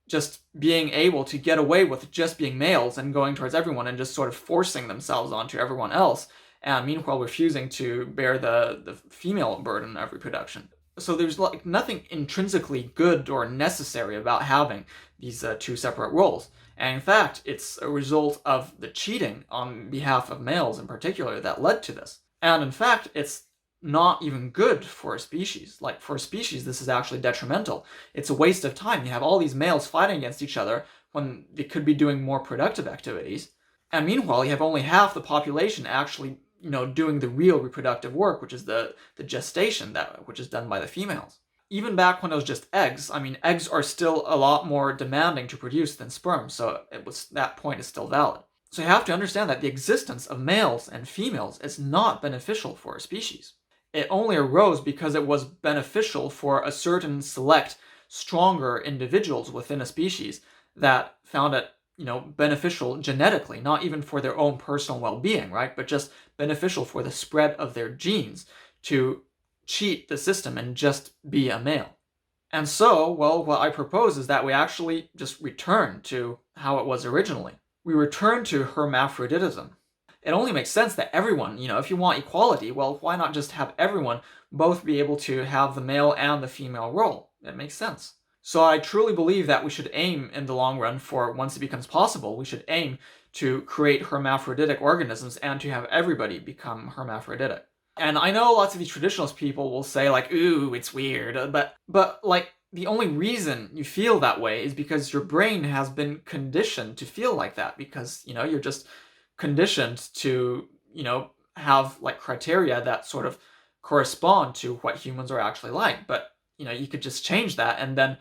just being able to get away with just being males and going towards everyone and just sort of forcing themselves onto everyone else, and meanwhile refusing to bear the female burden of reproduction. So there's like nothing intrinsically good or necessary about having these 2 separate roles. And in fact, it's a result of the cheating on behalf of males in particular that led to this. And in fact, it's not even good for a species. Like, for a species, this is actually detrimental. It's a waste of time. You have all these males fighting against each other when they could be doing more productive activities. And meanwhile, you have only half the population actually, doing the real reproductive work, which is the gestation, which is done by the females. Even back when it was just eggs, I mean, eggs are still a lot more demanding to produce than sperm, so that point is still valid. So you have to understand that the existence of males and females is not beneficial for a species. It only arose because it was beneficial for a certain select, stronger individuals within a species that found it, beneficial genetically, not even for their own personal well-being, right? But just beneficial for the spread of their genes to cheat the system and just be a male. And so, well, what I propose is that we actually just return to how it was originally. We return to hermaphroditism. It only makes sense that everyone, if you want equality, well, why not just have everyone both be able to have the male and the female role? It makes sense. So I truly believe that we should aim in the long run for, once it becomes possible, we should aim to create hermaphroditic organisms and to have everybody become hermaphroditic. And I know lots of these traditionalist people will say, like, ooh, it's weird, but like, the only reason you feel that way is because your brain has been conditioned to feel like that, because, you're just conditioned to, have like criteria that sort of correspond to what humans are actually like. But, you could just change that, and then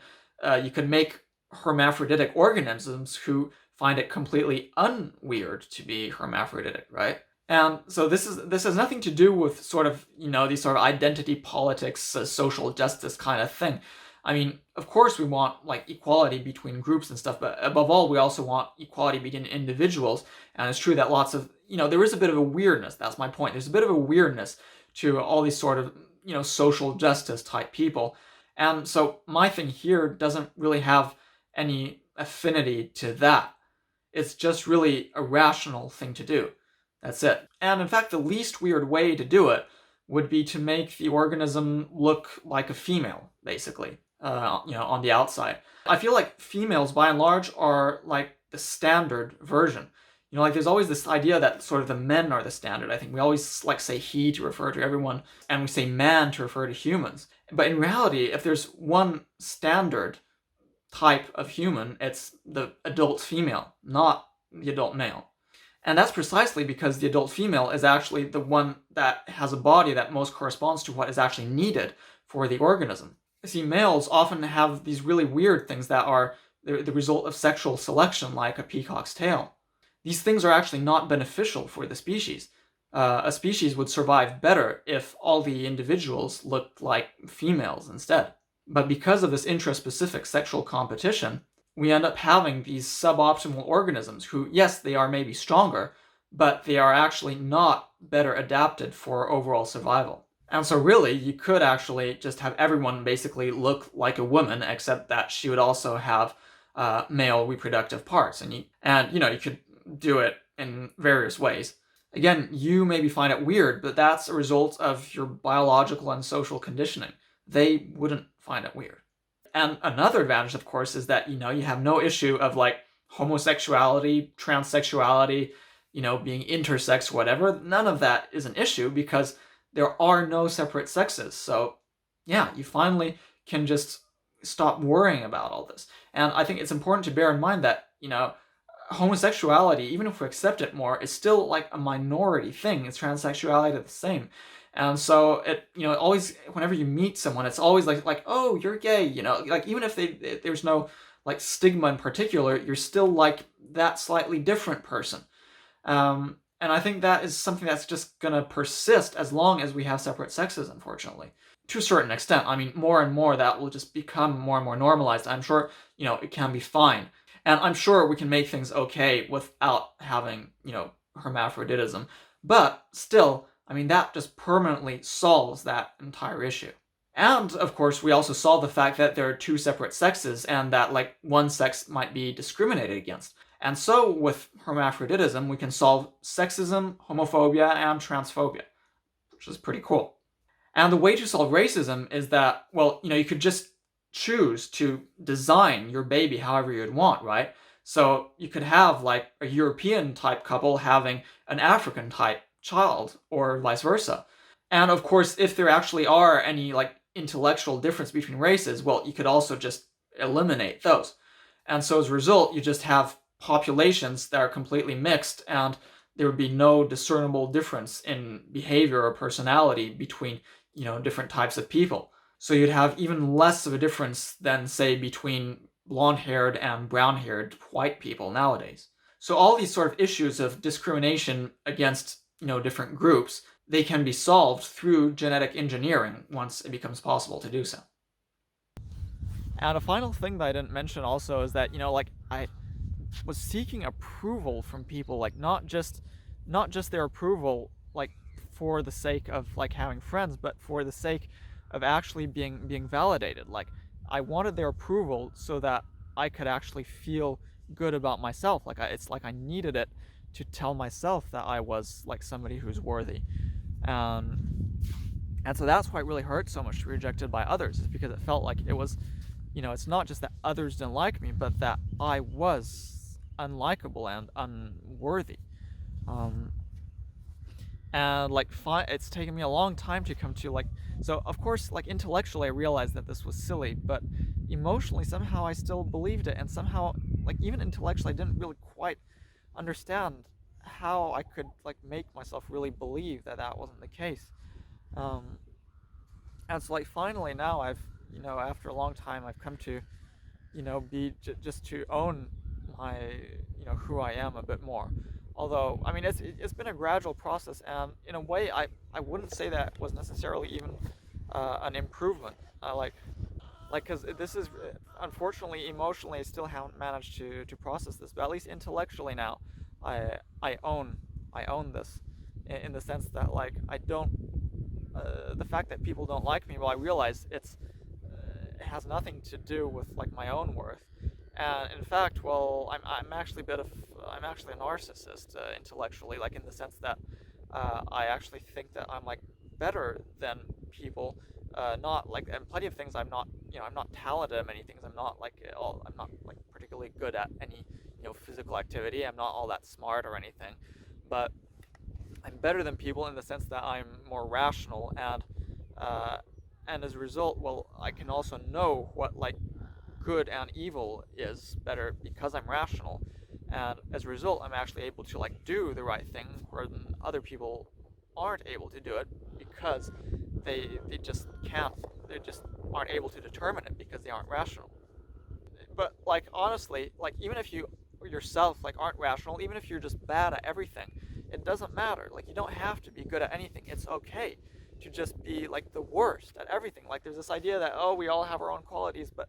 you could make hermaphroditic organisms who find it completely unweird to be hermaphroditic, right? And so this has nothing to do with sort of, these sort of identity politics, social justice kind of thing. I mean, of course we want like equality between groups and stuff, but above all, we also want equality between individuals. And it's true that lots of, there is a bit of a weirdness. That's my point. There's a bit of a weirdness to all these sort of, social justice type people. And so my thing here doesn't really have any affinity to that. It's just really a rational thing to do. That's it. And in fact, the least weird way to do it would be to make the organism look like a female, basically, on the outside. I feel like females, by and large, are like the standard version. Like there's always this idea that sort of the men are the standard. I think we always like say he to refer to everyone, and we say man to refer to humans. But in reality, if there's one standard type of human, it's the adult female, not the adult male. And that's precisely because the adult female is actually the one that has a body that most corresponds to what is actually needed for the organism. See, males often have these really weird things that are the result of sexual selection, like a peacock's tail. These things are actually not beneficial for the species. A species would survive better if all the individuals looked like females instead. But because of this intraspecific sexual competition, we end up having these suboptimal organisms who, yes, they are maybe stronger, but they are actually not better adapted for overall survival. And so really, you could actually just have everyone basically look like a woman, except that she would also have male reproductive parts. And you could do it in various ways. Again, you maybe find it weird, but that's a result of your biological and social conditioning. They wouldn't find it weird. And another advantage, of course, is that, you have no issue of like homosexuality, transsexuality, being intersex, whatever. None of that is an issue because there are no separate sexes. So yeah, you finally can just stop worrying about all this. And I think it's important to bear in mind that, homosexuality, even if we accept it more, is still like a minority thing. It's transsexuality the same. And so it always, whenever you meet someone, it's always like oh, you're gay, like even if there's no like stigma in particular, you're still like that slightly different person. And I think that is something that's just gonna persist as long as we have separate sexes, unfortunately. To a certain extent. I mean, more and more that will just become more and more normalized. I'm sure, it can be fine. And I'm sure we can make things okay without having, hermaphroditism. But still, I mean, that just permanently solves that entire issue. And, of course, we also solve the fact that there are two separate sexes and that, like, one sex might be discriminated against. And so, with hermaphroditism, we can solve sexism, homophobia, and transphobia, which is pretty cool. And the way to solve racism is that, well, you could just choose to design your baby however you'd want, right? So you could have, like, a European-type couple having an African-type child, or vice versa. And of course, if there actually are any like intellectual difference between races, well, you could also just eliminate those. And so as a result, you just have populations that are completely mixed, and there would be no discernible difference in behavior or personality between, different types of people. So you'd have even less of a difference than, say, between blonde-haired and brown-haired white people nowadays. So all these sort of issues of discrimination against different groups, they can be solved through genetic engineering once it becomes possible to do so. And a final thing that I didn't mention also is that, I was seeking approval from people, like not just their approval, like for the sake of like having friends, but for the sake of actually being validated. Like I wanted their approval so that I could actually feel good about myself. It's like I needed it to tell myself that I was like somebody who's worthy. And so that's why it really hurt so much to be rejected by others, is because it felt like it was, it's not just that others didn't like me, but that I was unlikable and unworthy. and like it's taken me a long time to come to like, so of course like intellectually I realized that this was silly, but emotionally somehow I still believed it, and somehow like even intellectually I didn't really quite understand how I could like make myself really believe that that wasn't the case. um and so like finally now I've, after a long time I've come to, be just to own my, who I am a bit more. Although, I mean, it's been a gradual process, and in a way, I wouldn't say that was necessarily even an improvement. Because this is, unfortunately, emotionally, I still haven't managed to process this, but at least intellectually now, I own this, in the sense that like I don't, the fact that people don't like me, well, I realize it has nothing to do with like my own worth. And in fact, well, I'm actually I'm actually a narcissist, intellectually, like in the sense that I actually think that I'm like better than people. Not like, and plenty of things I'm not, I'm not talented at many things. I'm not like particularly good at any, physical activity. I'm not all that smart or anything, but I'm better than people in the sense that I'm more rational, uh, and as a result, well, I can also know what like good and evil is better because I'm rational, and as a result, I'm actually able to like do the right thing where other people aren't able to do it because they just can't, they just aren't able to determine it because they aren't rational. But like honestly, like even if you yourself like aren't rational, even if you're just bad at everything, it doesn't matter. Like you don't have to be good at anything. It's okay to just be like the worst at everything. Like there's this idea that, oh, we all have our own qualities, but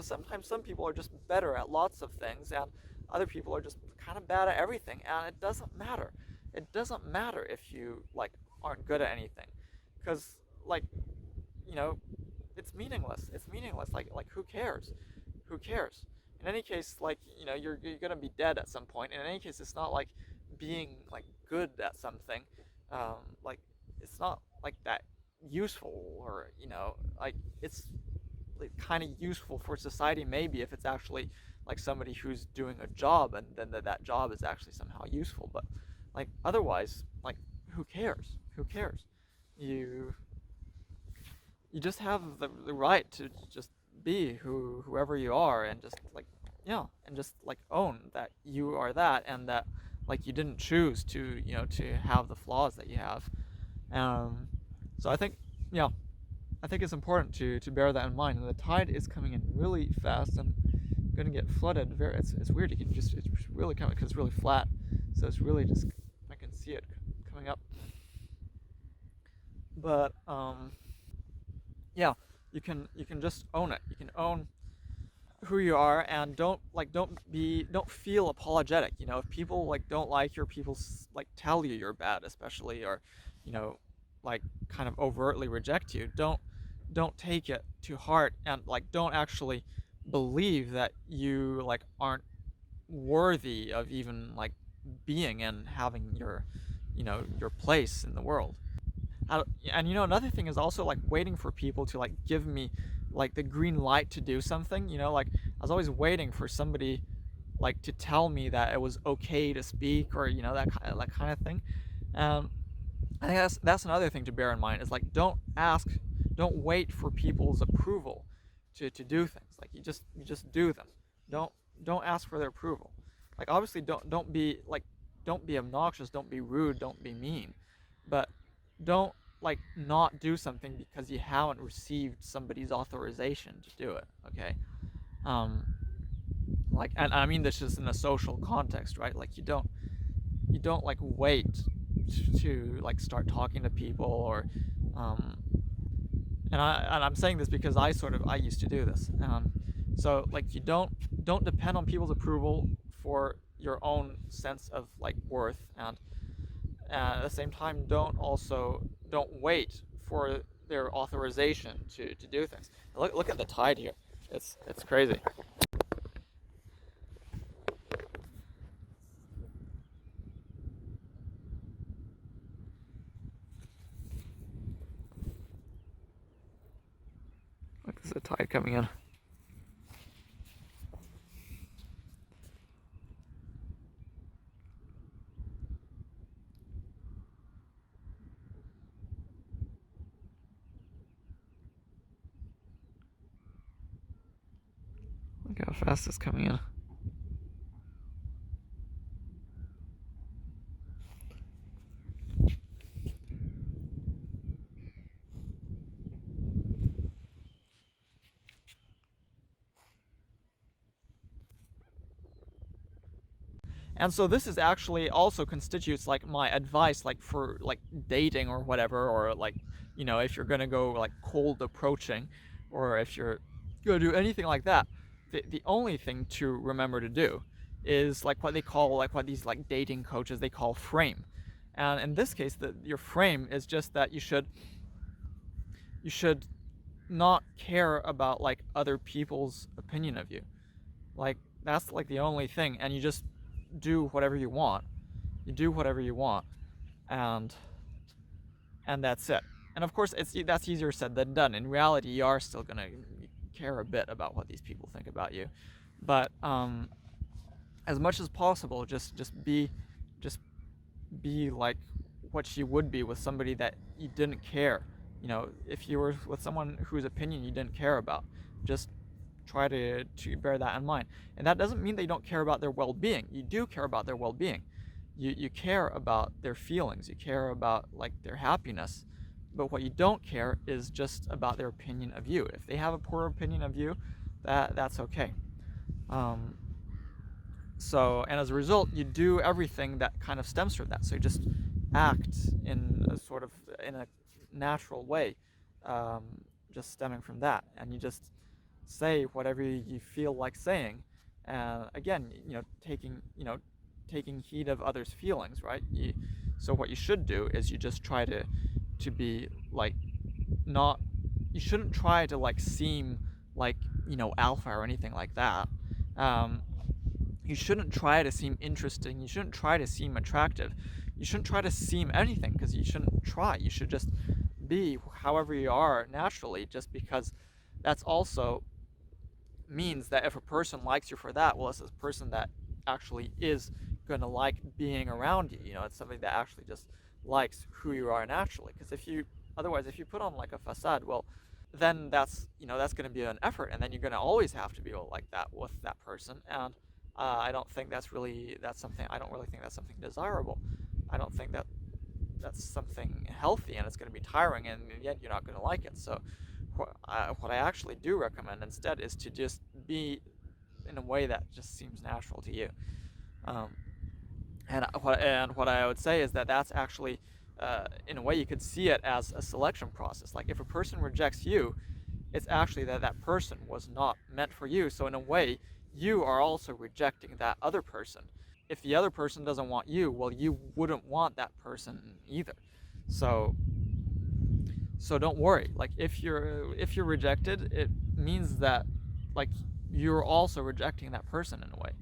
sometimes some people are just better at lots of things, and other people are just kind of bad at everything, and it doesn't matter. It doesn't matter if you like aren't good at anything, because like, you know it's meaningless. It's meaningless. Like who cares? Who cares? In any case, like, you're gonna be dead at some point. And in any case, it's not like being like good at something. Like it's not like that useful, or like it's like, kind of useful for society maybe if it's actually like somebody who's doing a job, and then that job is actually somehow useful. But like otherwise, like who cares? Who cares? You you just have the right to just be whoever you are, and just like, yeah, and just like own that you are that, and that like you didn't choose to, to have the flaws that you have. Um so I think, yeah, I think it's important to bear that in mind. And the tide is coming in really fast and gonna get flooded. It's weird. You can just, it's really coming because it's really flat, so it's really just, I can see it coming up. But yeah, you can just own it. You can own who you are, and don't feel apologetic. If people like don't like your people, like tell you you're bad, especially, or you know like kind of overtly reject you, don't take it to heart, and like don't actually believe that you like aren't worthy of even like being and having your place in the world. And another thing is also like waiting for people to like give me like the green light to do something. Like I was always waiting for somebody like to tell me that it was okay to speak, or that kind of thing. um I think that's another thing to bear in mind, is like don't wait for people's approval to do things. Like you just do them. Don't don't ask for their approval. Like obviously don't be obnoxious, don't be rude, don't be mean, but don't like not do something because you haven't received somebody's authorization to do it. Okay. um like, and I mean this is in a social context, right? Like you don't like wait to like start talking to people, or um and I'm saying this because I used to do this. So like you don't depend on people's approval for your own sense of like worth, and at the same time don't wait for their authorization to do things. Look at the tide here. It's crazy. Look, there's a tide coming in. Look how fast it's coming in. And so this is actually also constitutes like my advice, like for like dating or whatever, or like, if you're gonna go like cold approaching, or if you're gonna do anything like that, the only thing to remember to do is like what they call, like what these like dating coaches they call frame. And in this case, your frame is just that you should not care about like other people's opinion of you. Like that's like the only thing, and you just do whatever you want. You do whatever you want, and that's it. And of course, that's easier said than done. In reality, you are still gonna care a bit about what these people think about you, but as much as possible, just be like what you would be with somebody that you didn't care. If you were with someone whose opinion you didn't care about, just try to bear that in mind. And that doesn't mean they don't care about their well-being. You do care about their well-being. You care about their feelings. You care about like their happiness. But what you don't care is just about their opinion of you. If they have a poor opinion of you, that's okay. And as a result, you do everything that kind of stems from that. So you just act in a natural way, just stemming from that, and you just say whatever you feel like saying, and again, taking heed of others' feelings, right? So what you should do is you just try to be like not. You shouldn't try to like seem like alpha or anything like that. You shouldn't try to seem interesting. You shouldn't try to seem attractive. You shouldn't try to seem anything, because you shouldn't try. You should just be however you are naturally, just because that's also means that if a person likes you for that, well, it's a person that actually is going to like being around you. It's somebody that actually just likes who you are naturally. Because if you put on like a facade, well, then that's going to be an effort, and then you're going to always have to be like that with that person. And I don't think I don't really think that's something desirable. I don't think that's something healthy, and it's going to be tiring, and yet you're not going to like it. So what I actually do recommend instead is to just be in a way that just seems natural to you. And what I would say is that that's actually, in a way, you could see it as a selection process. Like if a person rejects you, it's actually that person was not meant for you. So in a way, you are also rejecting that other person. If the other person doesn't want you, well, you wouldn't want that person either. So don't worry. Like if you're rejected, it means that like you're also rejecting that person in a way.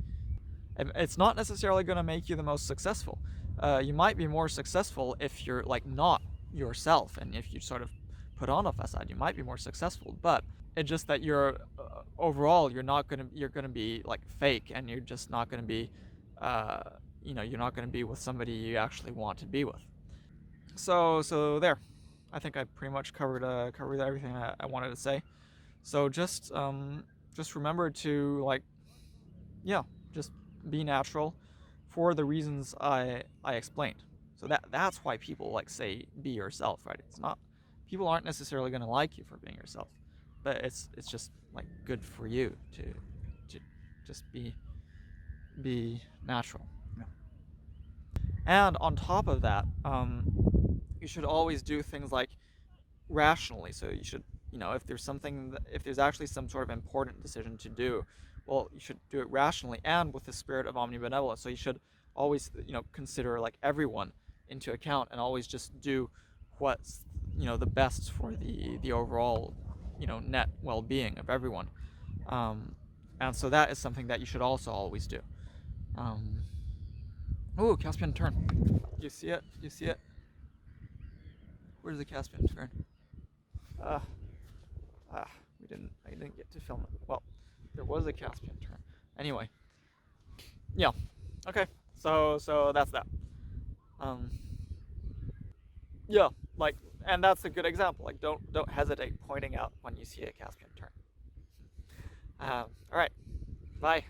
It's not necessarily going to make you the most successful. You might be more successful if you're like not yourself, and if you sort of put on a facade, you might be more successful. But it's just that you're overall you're gonna be like fake, and you're just not gonna be you're not gonna be with somebody you actually want to be with. So there, I think I pretty much covered everything I wanted to say. So just remember to like, yeah, just be natural for the reasons I explained. So that's why people like say be yourself, right? It's not, people aren't necessarily going to like you for being yourself, but it's just like good for you to just be natural. Yeah. And on top of that, you should always do things like rationally. So you should, if there's actually some sort of important decision to do, well, you should do it rationally and with the spirit of omnibenevolence. So you should always, consider like everyone into account, and always just do what's, the best for the overall, net well-being of everyone. And so that is something that you should also always do. Oh, Caspian tern. You see it? Where's the Caspian tern? I didn't get to film it. Well, there was a Caspian tern. Anyway, yeah. Okay, so that's that. Yeah, like, and that's a good example. Like, don't hesitate pointing out when you see a Caspian tern. All right. Bye.